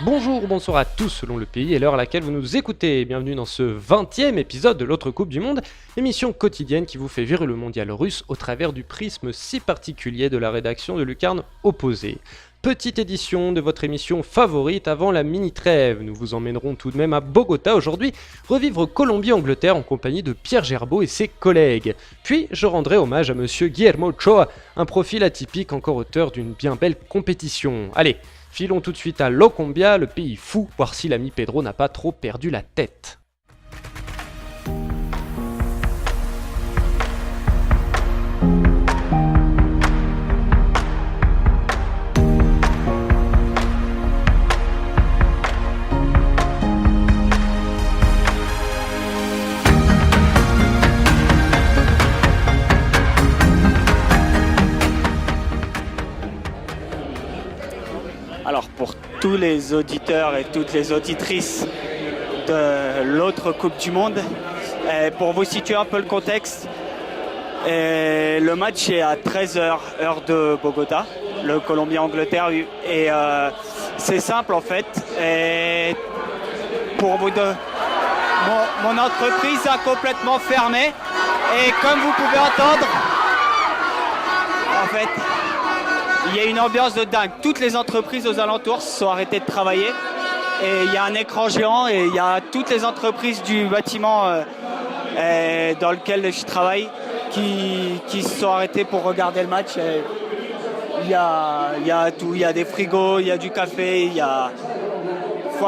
Bonjour ou bonsoir à tous selon le pays et l'heure à laquelle vous nous écoutez. Bienvenue dans ce 20e épisode de l'autre Coupe du Monde, émission quotidienne qui vous fait vivre le mondial russe au travers du prisme si particulier de la rédaction de Lucarne Opposée. Petite édition de votre émission favorite avant la mini-trêve. Nous vous emmènerons tout de même à Bogota aujourd'hui, revivre Colombie-Angleterre en compagnie de Pierre Gerbeau et ses collègues. Puis je rendrai hommage à monsieur Guillermo Ochoa, un profil atypique encore auteur d'une bien belle compétition. Allez, filons tout de suite à Locombia, le pays fou, voir si l'ami Pedro n'a pas trop perdu la tête. Alors pour tous les auditeurs et toutes les auditrices de l'autre Coupe du Monde, pour vous situer un peu le contexte, le match est à 13h, heure de Bogota, le Colombie-Angleterre, et c'est simple en fait. Et pour vous deux, mon entreprise a complètement fermé et comme vous pouvez entendre, en fait, il y a une ambiance de dingue. Toutes les entreprises aux alentours se sont arrêtées de travailler. Et il y a un écran géant et il y a toutes les entreprises du bâtiment dans lequel je travaille qui se sont arrêtées pour regarder le match. Il y a tout, il y a des frigos, il y a du café,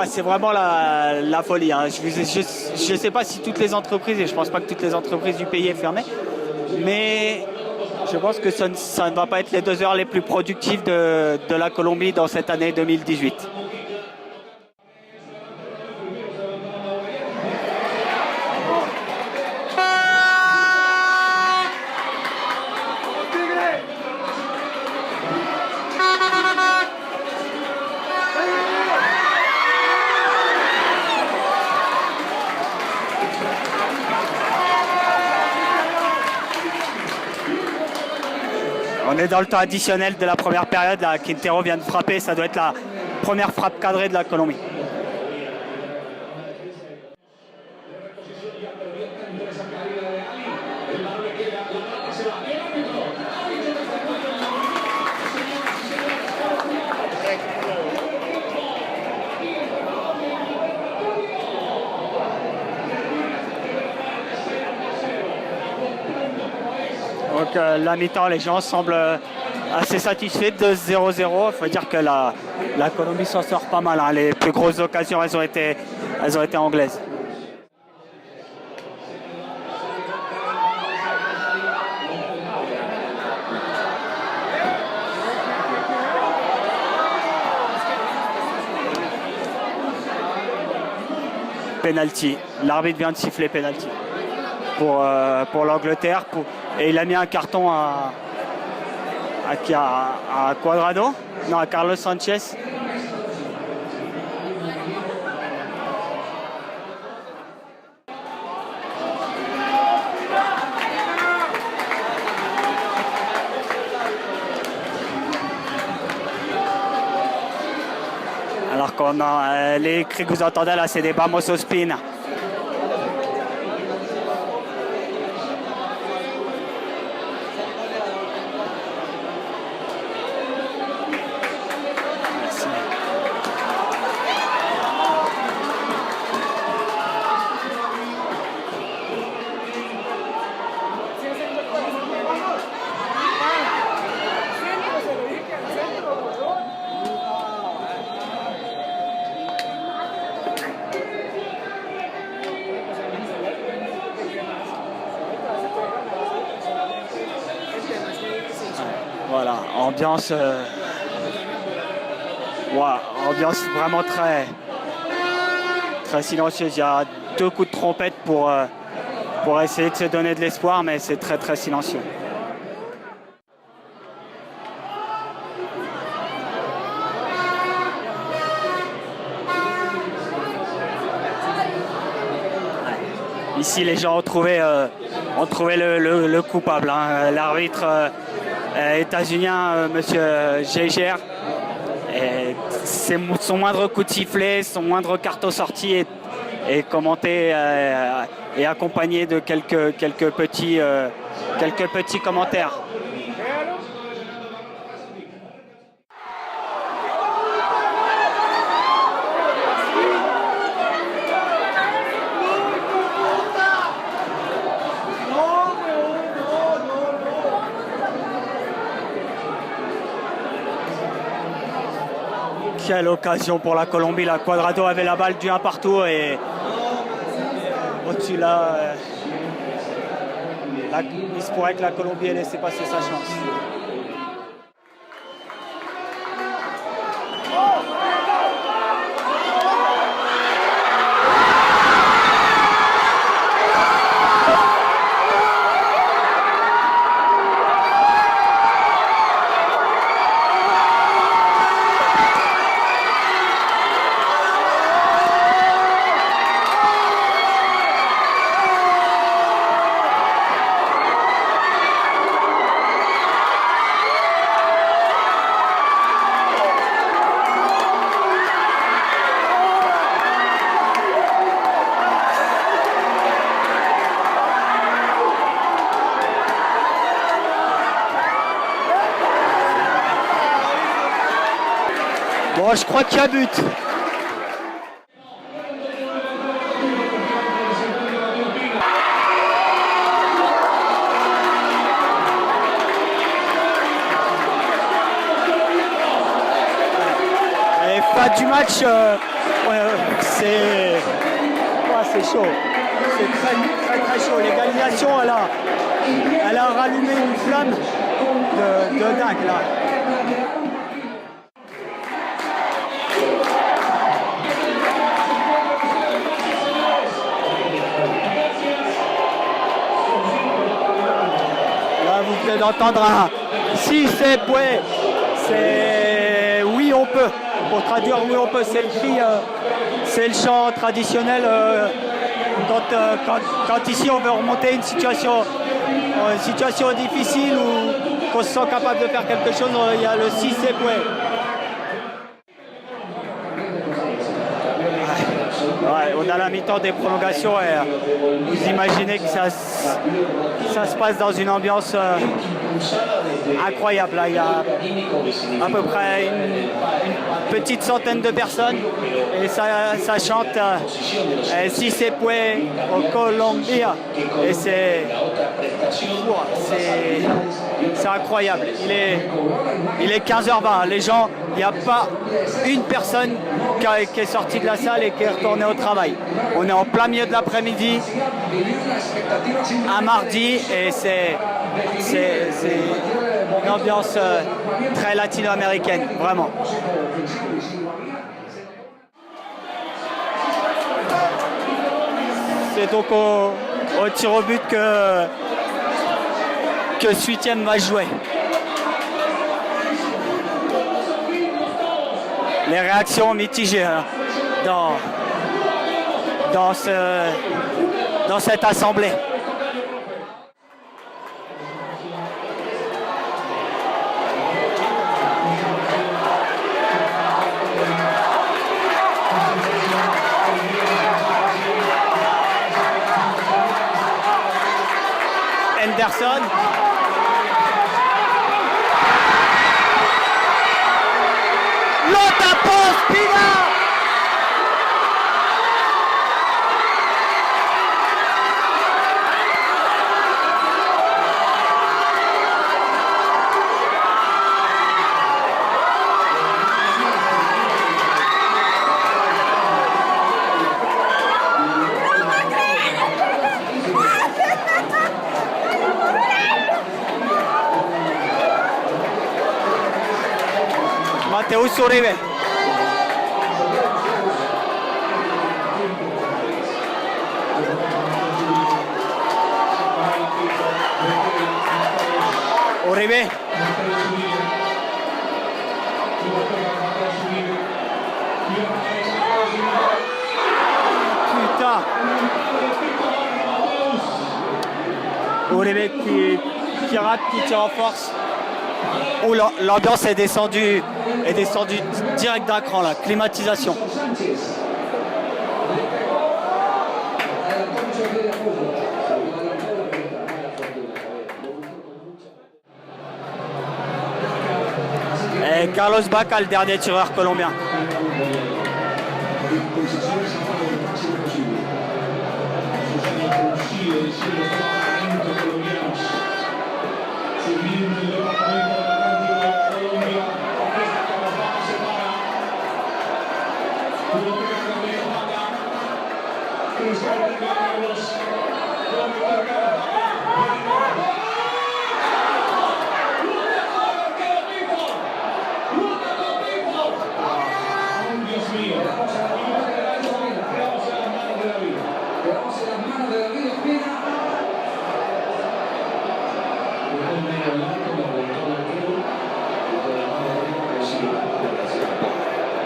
c'est vraiment la folie. Hein. Je ne sais pas si toutes les entreprises, et je ne pense pas que toutes les entreprises du pays aient fermé, mais je pense que ça ne va pas être les 2 heures les plus productives de la Colombie dans cette année 2018. On est dans le temps additionnel de la première période. Là, Quintero vient de frapper. Ça doit être la première frappe cadrée de la Colombie. Donc la mi-temps, les gens semblent assez satisfaits de 0-0. Il faut dire que la Colombie s'en sort pas mal. Hein. Les plus grosses occasions, elles ont été anglaises. Penalty. L'arbitre vient de siffler penalty pour l'Angleterre. Et il a mis un carton à Cuadrado, non, à Carlos Sanchez. Alors qu'on a les cris que vous entendez là, c'est des vamos au spin. Voilà, ambiance vraiment très silencieuse. Il y a 2 coups de trompette pour essayer de se donner de l'espoir, mais c'est très très silencieux. Ici, les gens ont trouvé le coupable. Hein. L'arbitre états-unien, monsieur Geiger, Et son moindre coup de sifflet, son moindre carton sorti est commenté et accompagné de quelques petits commentaires. Quelle occasion pour la Colombie. La Cuadrado avait la balle du 1 partout et au-dessus là, il se pourrait que la Colombie ait laissé passer sa chance. Bon, je crois qu'il y a but. Et fin du match, c'est chaud. C'est très chaud. L'égalisation, elle a rallumé une flamme de dingue là. Vous venez d'entendre un si c'est ouais, c'est oui on peut. Pour traduire oui on peut, c'est le cri, c'est le chant traditionnel quand ici on veut remonter une situation difficile ou qu'on se sent capable de faire quelque chose, il y a le si c'est ouais. Ouais, on a la mi-temps des prolongations et vous imaginez que ça se passe dans une ambiance incroyable. Là, il y a à peu près une petite centaine de personnes et ça chante Si se puede au Colombia et c'est incroyable. Il est 15h20. Les gens, il n'y a pas une personne qui est sortie de la salle et qui est retournée au travail. On est en plein milieu de l'après-midi, un mardi, et c'est une ambiance très latino-américaine, vraiment. C'est donc au tir au but que Suitième va jouer. Les réactions mitigées hein, dans cette assemblée. Henderson. Lotapos Pina. Mateus Uribe. Uribe. Putain. Uribe qui rate, qui tire en force. où l'ambiance est descendue direct d'un cran, la climatisation. Et Carlos Bacca, le dernier tireur colombien.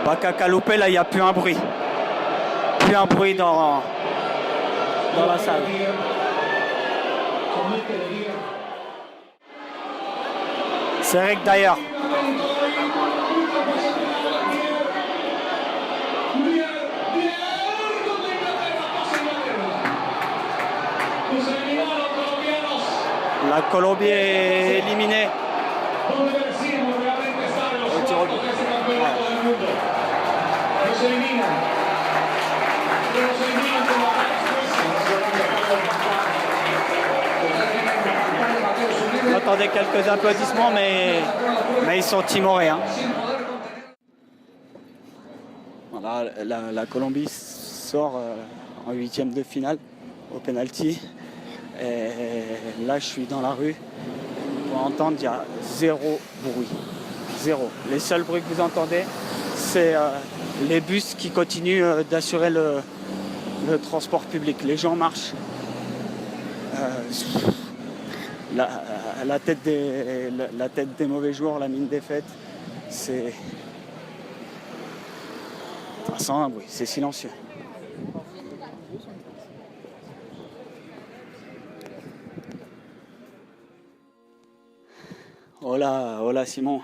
Bacca qui a loupé, là il n'y a plus un bruit. Plus un bruit dans la salle. C'est Rick d'ailleurs. La Colombie est éliminée. J'entendais quelques applaudissements, mais ils sont timorés. Hein. Voilà, la Colombie sort en huitième de finale au penalty. Et là, je suis dans la rue. Pour entendre, il y a zéro bruit. Zéro. Les seuls bruits que vous entendez, c'est les bus qui continuent d'assurer le transport public. Les gens marchent. La tête des mauvais jours, la mine des fêtes, c'est sans un bruit, c'est silencieux. Hola Simon.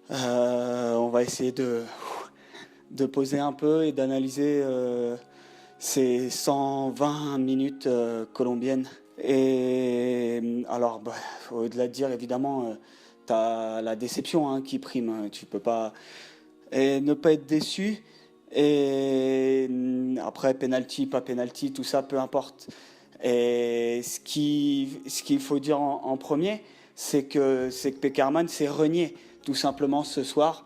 On va essayer de poser un peu et d'analyser ces 120 minutes colombiennes. Et alors, au-delà de dire, évidemment, tu as la déception qui prime. Tu peux pas ne pas être déçu. Et après, penalty, pas penalty, tout ça, peu importe. Et ce qu'il faut dire en premier, c'est que Pekerman s'est renié, tout simplement, ce soir.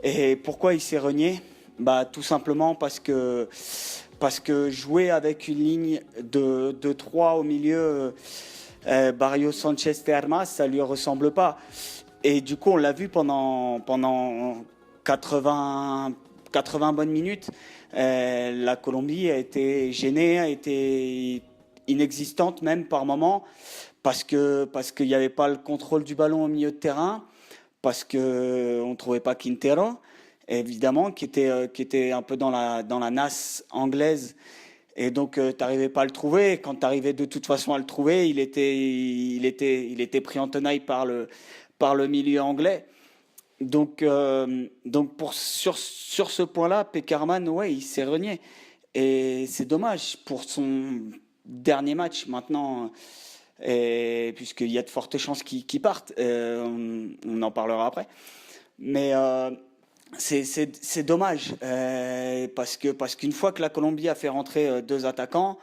Et pourquoi il s'est renié ? Tout simplement parce que jouer avec une ligne de 3 au milieu, Barrio Sanchez Termas, ça lui ressemble pas. Et du coup, on l'a vu pendant 80 bonnes minutes. La Colombie a été gênée, a été inexistante même par moments, parce qu'il n'y avait pas le contrôle du ballon au milieu de terrain, parce qu'on ne trouvait pas Quintero, évidemment, qui était un peu dans la nasse anglaise, et donc tu n'arrivais pas à le trouver. Et quand tu arrivais de toute façon à le trouver, il était pris en tenaille par le milieu anglais. Donc sur ce point-là, Pekerman, ouais, il s'est renié, et c'est dommage pour son dernier match maintenant. Et puisqu'il y a de fortes chances qu'il parte, on en parlera après. Mais c'est dommage, parce qu'une fois que la Colombie a fait rentrer 2 attaquants,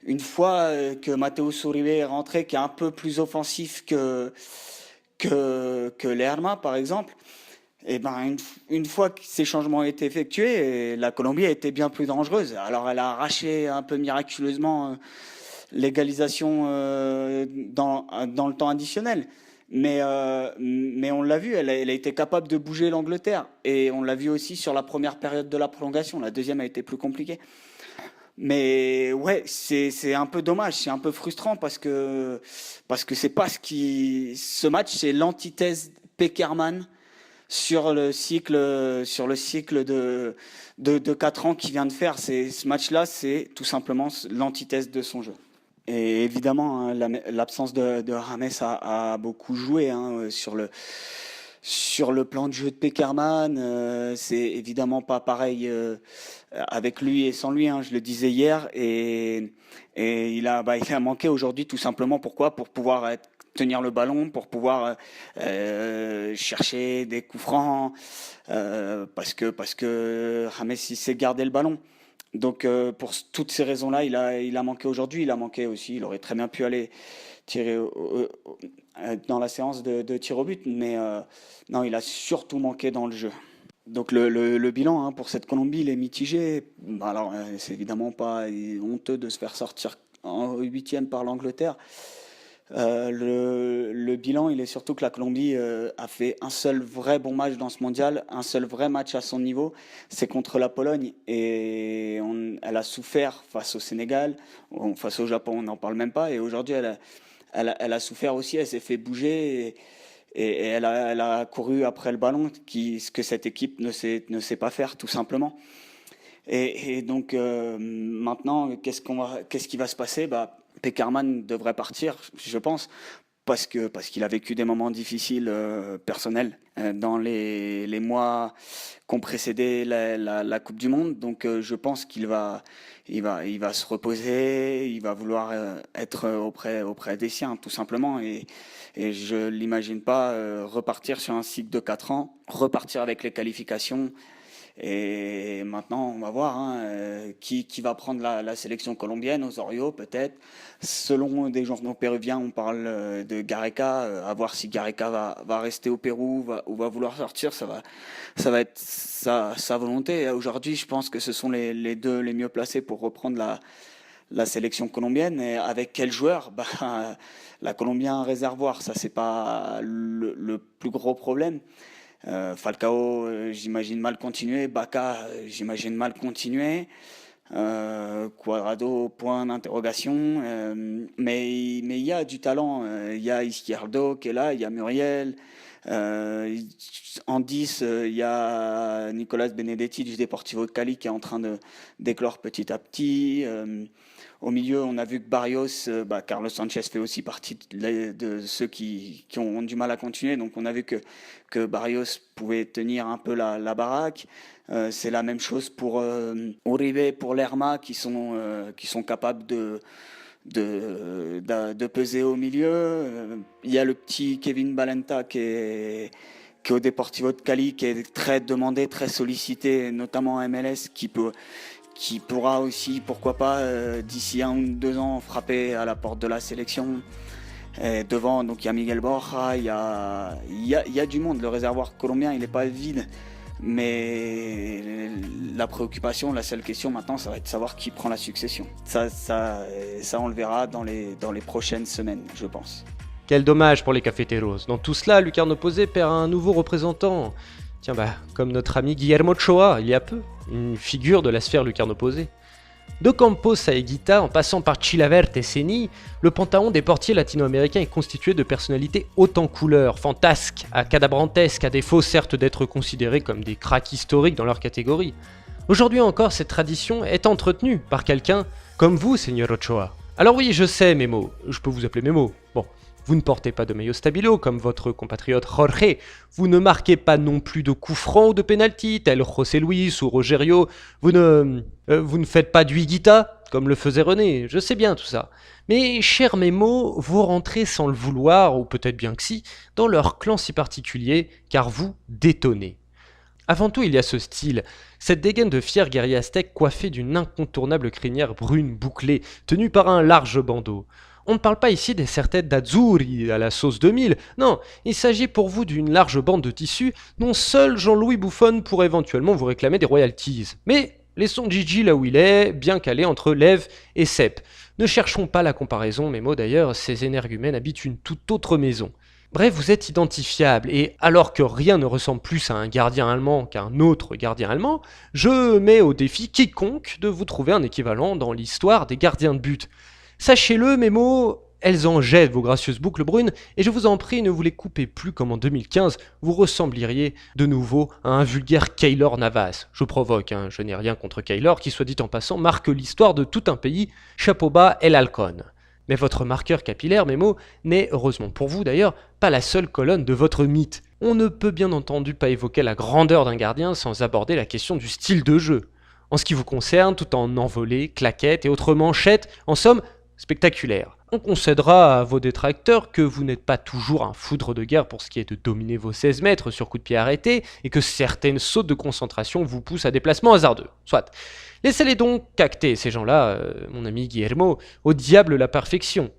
une fois que Mateus Uribe est rentré, qui est un peu plus offensif que Lerma par exemple, et une fois que ces changements ont été effectués, la Colombie a été bien plus dangereuse. Alors elle a arraché un peu miraculeusement l'égalisation dans le temps additionnel. Mais on l'a vu, elle a été capable de bouger l'Angleterre. Et on l'a vu aussi sur la première période de la prolongation. La deuxième a été plus compliquée. Mais ouais, c'est un peu dommage, c'est un peu frustrant parce que c'est pas ce match, c'est l'antithèse Pekerman sur le cycle de 4 ans qu'il vient de faire. Ce match-là, c'est tout simplement l'antithèse de son jeu. Et évidemment, hein, l'absence de James a beaucoup joué, hein, sur le plan de jeu de Pekerman. C'est évidemment pas pareil avec lui et sans lui, hein, je le disais hier. Et il a manqué aujourd'hui tout simplement. Pourquoi? Pour pouvoir tenir le ballon, pour pouvoir chercher des coups francs, parce que James il sait garder le ballon. Donc pour toutes ces raisons-là, il a manqué aujourd'hui. Il a manqué aussi. Il aurait très bien pu aller tirer dans la séance de tir au but, mais non, il a surtout manqué dans le jeu. Donc le bilan, hein, pour cette Colombie, il est mitigé. Alors c'est évidemment pas honteux de se faire sortir en huitième par l'Angleterre. Le bilan, il est surtout que la Colombie a fait un seul vrai bon match dans ce mondial, un seul vrai match à son niveau, c'est contre la Pologne. Et elle a souffert face au Sénégal, face au Japon, on n'en parle même pas. Et aujourd'hui, elle a souffert aussi, elle s'est fait bouger et elle a couru après le ballon, ce que cette équipe ne sait pas faire, tout simplement. Et donc maintenant, qu'est-ce qui va se passer? Pekerman devrait partir, je pense, parce qu'il a vécu des moments difficiles personnels dans les mois qui ont précédé la Coupe du Monde. Donc je pense qu'il va se reposer, il va vouloir être auprès des siens, tout simplement. Et je l'imagine pas repartir sur un cycle de 4 ans, repartir avec les qualifications. Et maintenant, on va voir, hein, qui va prendre la sélection colombienne. Osorio, peut-être. Selon des journaux péruviens, on parle de Gareca. À voir si Gareca va rester au Pérou ou va vouloir sortir. Ça va être sa volonté. Et aujourd'hui, je pense que ce sont les deux les mieux placés pour reprendre la sélection colombienne. Et avec quel joueur? La Colombie a un réservoir. Ça, c'est pas le plus gros problème. Falcao, j'imagine mal continuer. Bacca, j'imagine mal continuer. Cuadrado, point d'interrogation. Mais il y a du talent. Il y a Izquierdo qui est là, il y a Muriel. En 10, il y a Nicolas Benedetti du Deportivo de Cali qui est en train d'éclore petit à petit. Au milieu, on a vu que Barrios, Carlos Sanchez fait aussi partie de ceux qui ont du mal à continuer. Donc on a vu que Barrios pouvait tenir un peu la baraque. C'est la même chose pour Uribe, pour Lerma, qui sont capables de peser au milieu. Il y a le petit Kevin Balenta qui est au Deportivo de Cali, qui est très demandé, très sollicité, notamment en MLS, qui pourra aussi, pourquoi pas, d'ici 1 ou 2 ans, frapper à la porte de la sélection. Et devant, donc il y a Miguel Borja, il y a du monde. Le réservoir colombien, il n'est pas vide. Mais la préoccupation, la seule question maintenant, ça va être de savoir qui prend la succession. Ça on le verra dans les prochaines semaines, je pense. Quel dommage pour les cafeteros. Dans tout cela, Lucarne Opposé perd un nouveau représentant. Tiens, comme notre ami Guillermo Ochoa, il y a peu, une figure de la sphère Lucarne Opposé. De Campos à Higuita, en passant par Chilavert et Ceni, le panthéon des portiers latino-américains est constitué de personnalités hautes en couleurs, fantasques, à cadabrantesques, à défaut certes d'être considérés comme des cracks historiques dans leur catégorie. Aujourd'hui encore, cette tradition est entretenue par quelqu'un comme vous, Seigneur Ochoa. Alors oui, je sais, Memo, je peux vous appeler Memo. Bon, vous ne portez pas de maillot stabilo comme votre compatriote Jorge, vous ne marquez pas non plus de coups francs ou de pénalty tel José Luis ou Rogerio, vous ne faites pas du Higuita comme le faisait René, je sais bien tout ça. Mais cher Memo, vous rentrez sans le vouloir, ou peut-être bien que si, dans leur clan si particulier, car vous détonnez. Avant tout, il y a ce style, cette dégaine de fier guerrier aztèque coiffée d'une incontournable crinière brune bouclée, tenue par un large bandeau. On ne parle pas ici des serre-têtes d'Azzurri à la sauce 2000, non, il s'agit pour vous d'une large bande de tissu dont seul Jean-Louis Buffon pourrait éventuellement vous réclamer des royalties. Mais laissons Gigi là où il est, bien calé entre Lev et Sepp. Ne cherchons pas la comparaison, mes mots d'ailleurs, ces énergumènes habitent une toute autre maison. Bref, vous êtes identifiable, et alors que rien ne ressemble plus à un gardien allemand qu'un autre gardien allemand, je mets au défi quiconque de vous trouver un équivalent dans l'histoire des gardiens de but. Sachez-le, mes mots, elles en jettent vos gracieuses boucles brunes, et je vous en prie, ne vous les coupez plus comme en 2015, vous ressembleriez de nouveau à un vulgaire Keylor Navas. Je provoque, je n'ai rien contre Keylor, qui soit dit en passant marque l'histoire de tout un pays, chapeau bas El Halcón. Mais votre marqueur capillaire, Memo, n'est, heureusement pour vous d'ailleurs, pas la seule colonne de votre mythe. On ne peut bien entendu pas évoquer la grandeur d'un gardien sans aborder la question du style de jeu. En ce qui vous concerne, tout en envolées, claquettes et autres manchettes, en somme, spectaculaire. On concédera à vos détracteurs que vous n'êtes pas toujours un foudre de guerre pour ce qui est de dominer vos 16 mètres sur coup de pied arrêté et que certaines sautes de concentration vous poussent à des placements hasardeux. Soit. Laissez-les donc cacter, ces gens-là, mon ami Guillermo, au diable la perfection.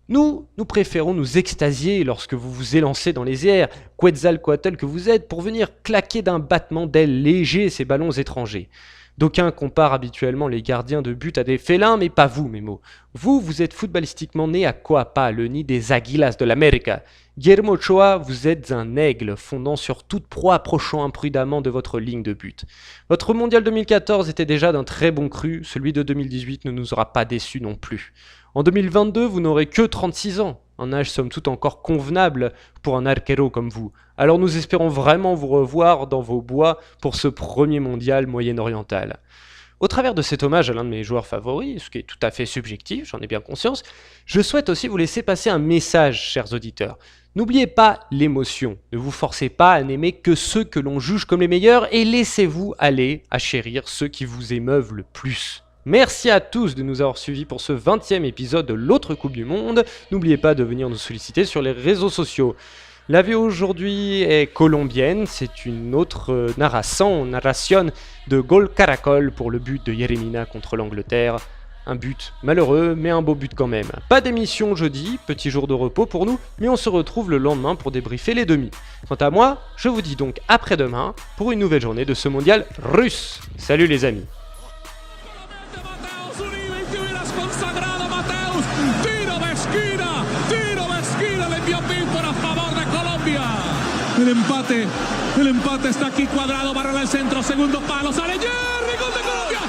Nous préférons nous extasier lorsque vous vous élancez dans les airs, Quetzalcoatl que vous êtes, pour venir claquer d'un battement d'ailes léger ces ballons étrangers. D'aucuns comparent habituellement les gardiens de but à des félins, mais pas vous, Memo. Vous êtes footballistiquement né à Coapa, le nid des Águilas de l'América. Guillermo Ochoa, vous êtes un aigle fondant sur toute proie approchant imprudemment de votre ligne de but. Votre mondial 2014 était déjà d'un très bon cru, celui de 2018 ne nous aura pas déçus non plus. En 2022, vous n'aurez que 36 ans, un âge somme toute encore convenable pour un arquero comme vous. Alors nous espérons vraiment vous revoir dans vos bois pour ce premier mondial moyen-oriental. Au travers de cet hommage à l'un de mes joueurs favoris, ce qui est tout à fait subjectif, j'en ai bien conscience, je souhaite aussi vous laisser passer un message, chers auditeurs. N'oubliez pas l'émotion, ne vous forcez pas à n'aimer que ceux que l'on juge comme les meilleurs et laissez-vous aller à chérir ceux qui vous émeuvent le plus. Merci à tous de nous avoir suivis pour ce 20e épisode de l'autre Coupe du Monde. N'oubliez pas de venir nous solliciter sur les réseaux sociaux. La vie aujourd'hui est colombienne, c'est une autre narration de Gol Caracol pour le but de Yeremina contre l'Angleterre. Un but malheureux, mais un beau but quand même. Pas d'émission jeudi, petit jour de repos pour nous, mais on se retrouve le lendemain pour débriefer les demi. Quant à moi, je vous dis donc après-demain pour une nouvelle journée de ce mondial russe. Salut les amis. El empate está aquí Cuadrado, barra al centro, segundo palo, sale Jerry, gol de Colombia.